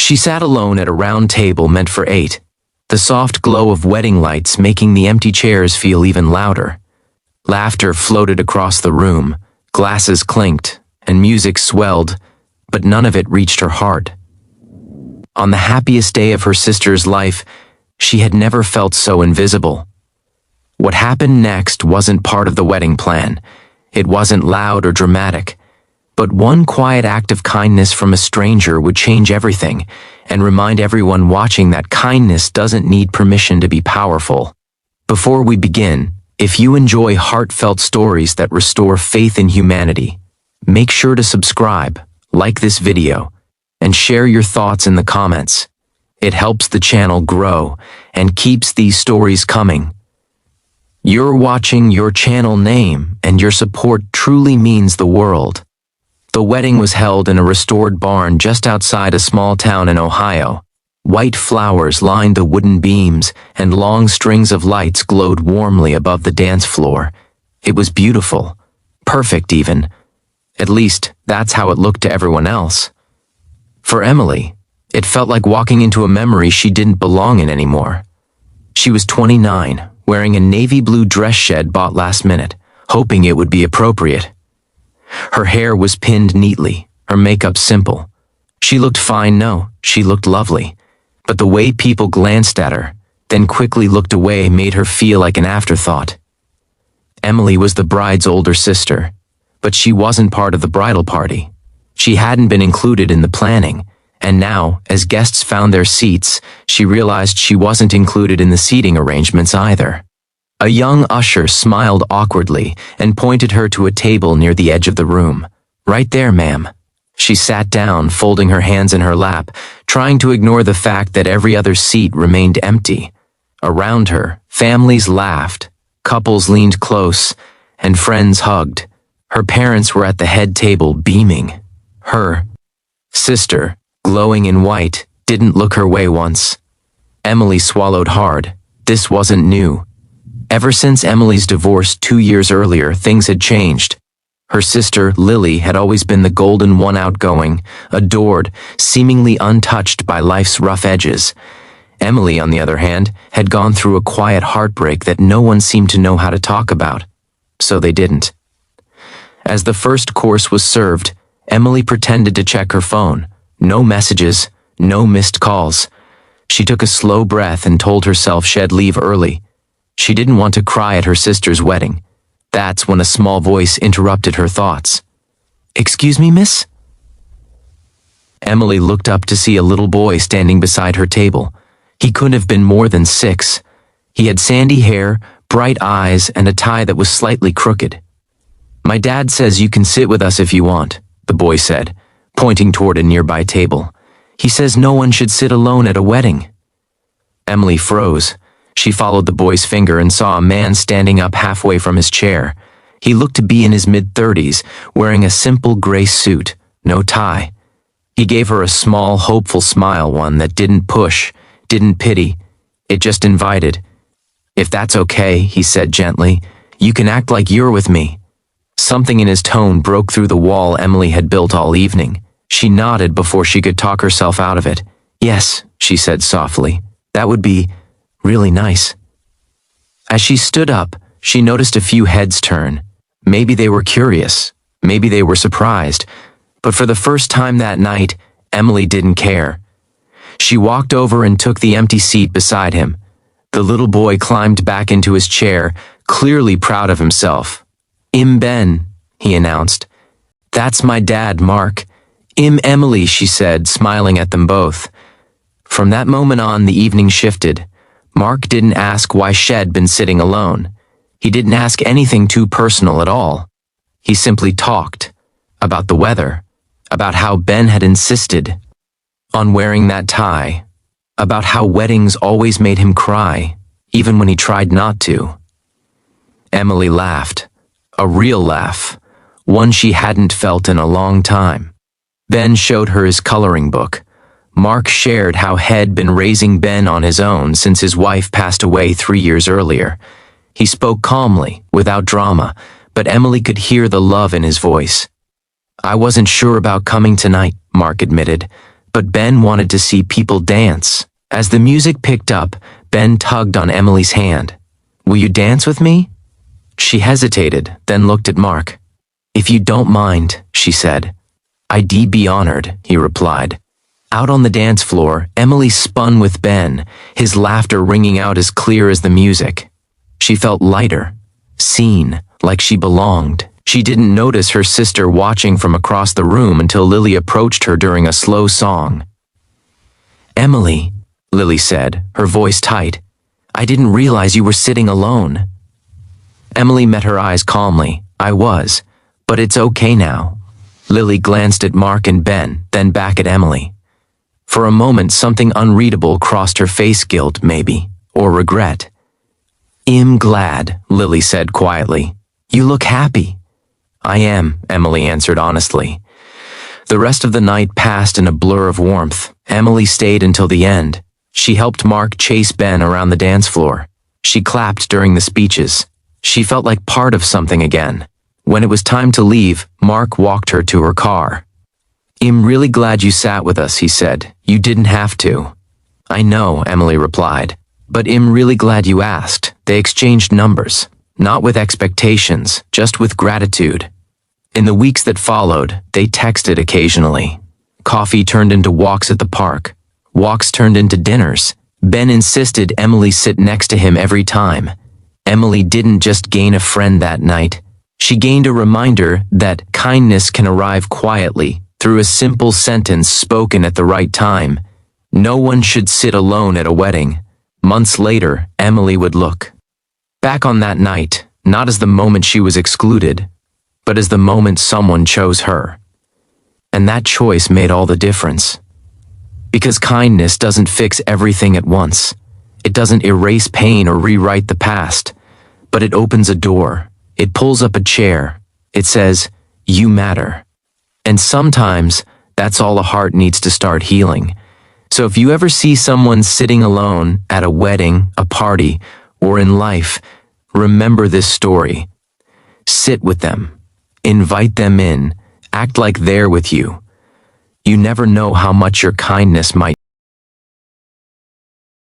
She sat alone at a round table meant for 8, the soft glow of wedding lights making the empty chairs feel even louder. Laughter floated across the room, glasses clinked, and music swelled, but none of it reached her heart. On the happiest day of her sister's life, she had never felt so invisible. What happened next wasn't part of the wedding plan. It wasn't loud or dramatic. But one quiet act of kindness from a stranger would change everything and remind everyone watching that kindness doesn't need permission to be powerful. Before we begin, if you enjoy heartfelt stories that restore faith in humanity, make sure to subscribe, like this video, and share your thoughts in the comments. It helps the channel grow and keeps these stories coming. You're watching your channel name, and your support truly means the world. The wedding was held in a restored barn just outside a small town in Ohio. White flowers lined the wooden beams, and long strings of lights glowed warmly above the dance floor. It was beautiful, perfect even. At least, that's how it looked to everyone else. For Emily, it felt like walking into a memory she didn't belong in anymore. She was 29, wearing a navy blue dress shed bought last minute, hoping it would be appropriate. Her hair was pinned neatly, her makeup simple. She looked fine, no, she looked lovely. But the way people glanced at her, then quickly looked away, made her feel like an afterthought. Emily was the bride's older sister, but she wasn't part of the bridal party. She hadn't been included in the planning, and now, as guests found their seats, she realized she wasn't included in the seating arrangements either. A young usher smiled awkwardly and pointed her to a table near the edge of the room. "Right there, ma'am." She sat down, folding her hands in her lap, trying to ignore the fact that every other seat remained empty. Around her, families laughed, couples leaned close, and friends hugged. Her parents were at the head table, beaming. Her sister, glowing in white, didn't look her way once. Emily swallowed hard. This wasn't new. Ever since Emily's divorce 2 years earlier, things had changed. Her sister, Lily, had always been the golden one, outgoing, adored, seemingly untouched by life's rough edges. Emily, on the other hand, had gone through a quiet heartbreak that no one seemed to know how to talk about. So they didn't. As the first course was served, Emily pretended to check her phone. No messages, no missed calls. She took a slow breath and told herself she'd leave early. She didn't want to cry at her sister's wedding. That's when a small voice interrupted her thoughts. "Excuse me, miss?" Emily looked up to see a little boy standing beside her table. He couldn't have been more than 6. He had sandy hair, bright eyes, and a tie that was slightly crooked. "My dad says you can sit with us if you want," the boy said, pointing toward a nearby table. "He says no one should sit alone at a wedding." Emily froze. She followed the boy's finger and saw a man standing up halfway from his chair. He looked to be in his mid-30s, wearing a simple gray suit, no tie. He gave her a small, hopeful smile, one that didn't push, didn't pity. It just invited. "If that's okay," he said gently, "you can act like you're with me." Something in his tone broke through the wall Emily had built all evening. She nodded before she could talk herself out of it. "Yes," she said softly, "that would be really nice." As she stood up, she noticed a few heads turn. Maybe they were curious, maybe they were surprised, but for the first time that night, Emily didn't care. She walked over and took the empty seat beside him. The little boy climbed back into his chair, clearly proud of himself. "I'm Ben," he announced. "That's my dad, Mark." "I'm Emily," she said, smiling at them both. From that moment on, the evening shifted. Mark didn't ask why she'd been sitting alone. He didn't ask anything too personal at all. He simply talked about the weather, about how Ben had insisted on wearing that tie, about how weddings always made him cry, even when he tried not to. Emily laughed, a real laugh, one she hadn't felt in a long time. Ben showed her his coloring book. Mark shared how he'd been raising Ben on his own since his wife passed away 3 years earlier. He spoke calmly, without drama, but Emily could hear the love in his voice. "I wasn't sure about coming tonight," Mark admitted, but Ben wanted to see people dance. As the music picked up, Ben tugged on Emily's hand. "Will you dance with me?" She hesitated, then looked at Mark. "If you don't mind," she said. "I'd be honored," he replied. Out on the dance floor, Emily spun with Ben, his laughter ringing out as clear as the music. She felt lighter, seen, like she belonged. She didn't notice her sister watching from across the room until Lily approached her during a slow song. "Emily," Lily said, her voice tight, "I didn't realize you were sitting alone." Emily met her eyes calmly. "I was, but it's okay now." Lily glanced at Mark and Ben, then back at Emily. For a moment, something unreadable crossed her face, guilt maybe, or regret. "I'm glad," Lily said quietly. "You look happy." "I am," Emily answered honestly. The rest of the night passed in a blur of warmth. Emily stayed until the end. She helped Mark chase Ben around the dance floor. She clapped during the speeches. She felt like part of something again. When it was time to leave, Mark walked her to her car. "I'm really glad you sat with us," he said. "You didn't have to." "I know," Emily replied. "But I'm really glad you asked." They exchanged numbers, not with expectations, just with gratitude. In the weeks that followed, they texted occasionally. Coffee turned into walks at the park. Walks turned into dinners. Ben insisted Emily sit next to him every time. Emily didn't just gain a friend that night. She gained a reminder that kindness can arrive quietly, through a simple sentence spoken at the right time. No one should sit alone at a wedding. Months later, Emily would look back on that night, not as the moment she was excluded, but as the moment someone chose her. And that choice made all the difference. Because kindness doesn't fix everything at once. It doesn't erase pain or rewrite the past, but it opens a door. It pulls up a chair. It says, "You matter." And sometimes, that's all a heart needs to start healing. So if you ever see someone sitting alone at a wedding, a party, or in life, remember this story. Sit with them. Invite them in. Act like they're with you. You never know how much your kindness might